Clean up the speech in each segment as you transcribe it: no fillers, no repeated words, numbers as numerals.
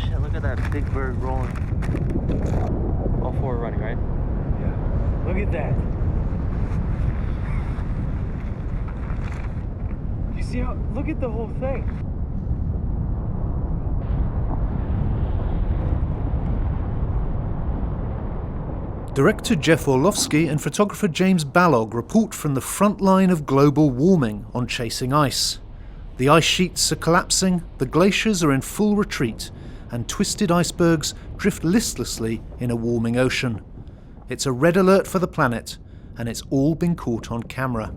shit, look at that big bird rolling. All four are running, right? Yeah. Look at that. You see how, look at the whole thing. Director Jeff Orlowski and photographer James Balog report from the front line of global warming on chasing ice. The ice sheets are collapsing, the glaciers are in full retreat, and twisted icebergs drift listlessly in a warming ocean. It's a red alert for the planet, and it's all been caught on camera.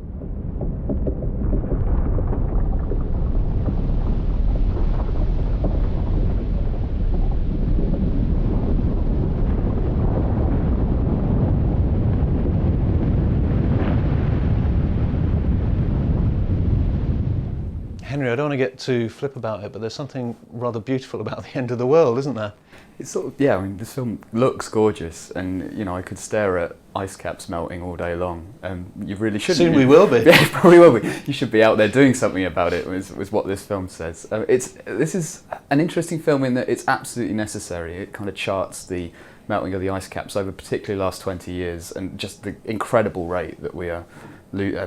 Henry, I don't want to get too flip about it, but there's something rather beautiful about the end of the world, isn't there? It's sort of, yeah, I mean, this film looks gorgeous, and, you know, I could stare at ice caps melting all day long, and you really shouldn't. Soon we will be. Yeah, probably will be. You should be out there doing something about it, was what this film says. This is an interesting film in that it's absolutely necessary. It kind of charts the melting of the ice caps over particularly the last 20 years, and just the incredible rate that we are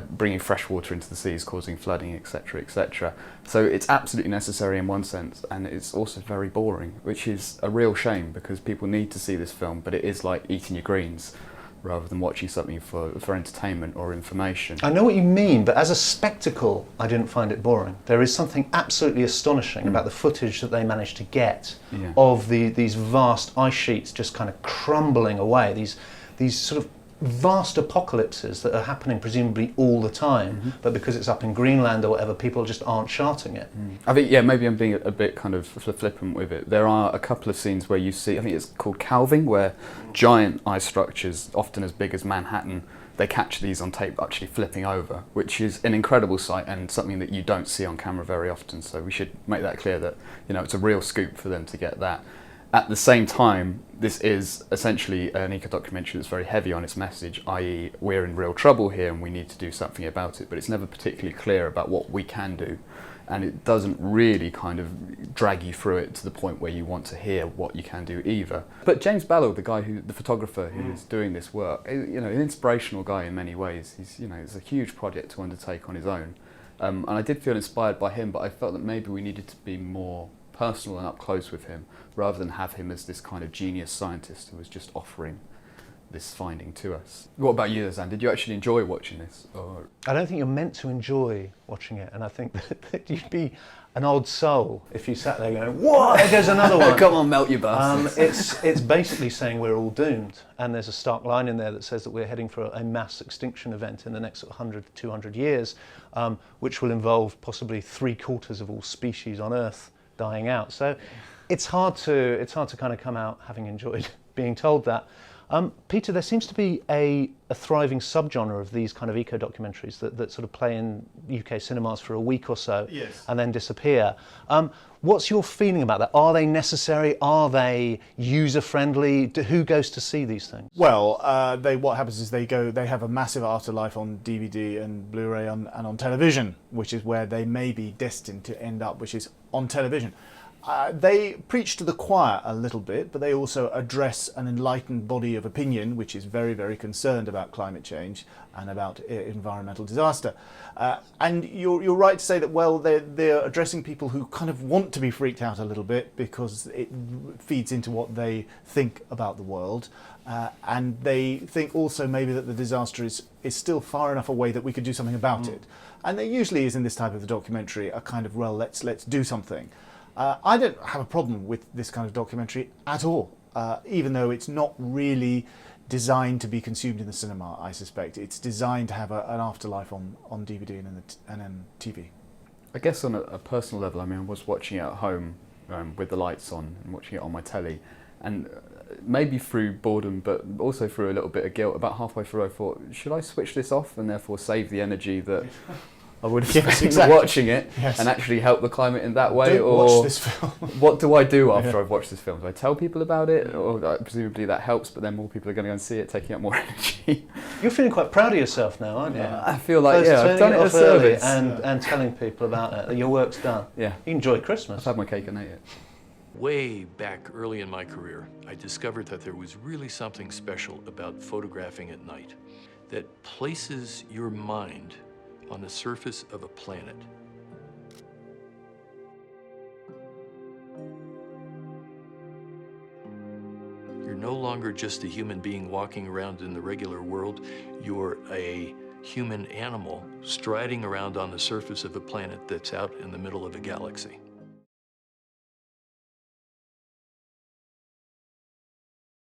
bringing fresh water into the seas, causing flooding, etc., etc. So it's absolutely necessary in one sense, and it's also very boring, which is a real shame because people need to see this film, but it is like eating your greens rather than watching something for entertainment or information. I know what you mean, but as a spectacle, I didn't find it boring. There is something absolutely astonishing about the footage that they managed to get of these vast ice sheets just kind of crumbling away, these sort of vast apocalypses that are happening presumably all the time, but because it's up in Greenland or whatever, people just aren't charting it. I think, yeah, maybe I'm being a bit kind of flippant with it. There are a couple of scenes where you see, I think it's called calving, where giant ice structures, often as big as Manhattan, they catch these on tape actually flipping over, which is an incredible sight and something that you don't see on camera very often. So we should make that clear that, you know, it's a real scoop for them to get that. At the same time, this is essentially an eco-documentary that's very heavy on its message, i.e. we're in real trouble here and we need to do something about it, but it's never particularly clear about what we can do, and it doesn't really kind of drag you through it to the point where you want to hear what you can do either. But James Balog, the photographer who is doing this work, you know, an inspirational guy in many ways. He's, you know, it's a huge project to undertake on his own, and I did feel inspired by him, but I felt that maybe we needed to be more personal and up close with him, rather than have him as this kind of genius scientist who was just offering this finding to us. What about you, Zan? Did you actually enjoy watching this? Or? I don't think you're meant to enjoy watching it, and I think that you'd be an odd soul if you sat there going, "What? There goes another one." Come on, melt your bastards. It's basically saying we're all doomed, and there's a stark line in there that says that we're heading for a mass extinction event in the next 100 to 200 years, which will involve possibly 3/4 of all species on Earth dying out. So it's hard to kind of come out having enjoyed being told that. Peter, there seems to be a thriving subgenre of these kind of eco-documentaries that sort of play in UK cinemas for a week or so, and then disappear. What's your feeling about that? Are they necessary? Are they user-friendly? Who goes to see these things? Well, what happens is they have a massive afterlife on DVD and Blu-ray and on television, which is where they may be destined to end up, which is on television. They preach to the choir a little bit, but they also address an enlightened body of opinion, which is very, very concerned about climate change and about environmental disaster. And you're right to say that, well, they're addressing people who kind of want to be freaked out a little bit because it feeds into what they think about the world. And they think also maybe that the disaster is still far enough away that we could do something about it. And there usually is in this type of documentary a kind of, well, let's do something. I don't have a problem with this kind of documentary at all, even though it's not really designed to be consumed in the cinema, I suspect. It's designed to have an afterlife on DVD and then TV. I guess on a personal level, I mean, I was watching it at home with the lights on and watching it on my telly, and maybe through boredom, but also through a little bit of guilt, about halfway through I thought, should I switch this off and therefore save the energy that I would have spent watching it and actually help the climate in that way? Don't watch this film. What do I do after I've watched this film? Do I tell people about it? Or presumably that helps, but then more people are going to go and see it, taking up more energy. You're feeling quite proud of yourself now, aren't you? I feel like, I've done it off as a service. and telling people about it, that your work's done. Yeah. You enjoy Christmas. I've had my cake and ate it. Way back early in my career, I discovered that there was really something special about photographing at night that places your mind on the surface of a planet. You're no longer just a human being walking around in the regular world. You're a human animal striding around on the surface of a planet that's out in the middle of a galaxy.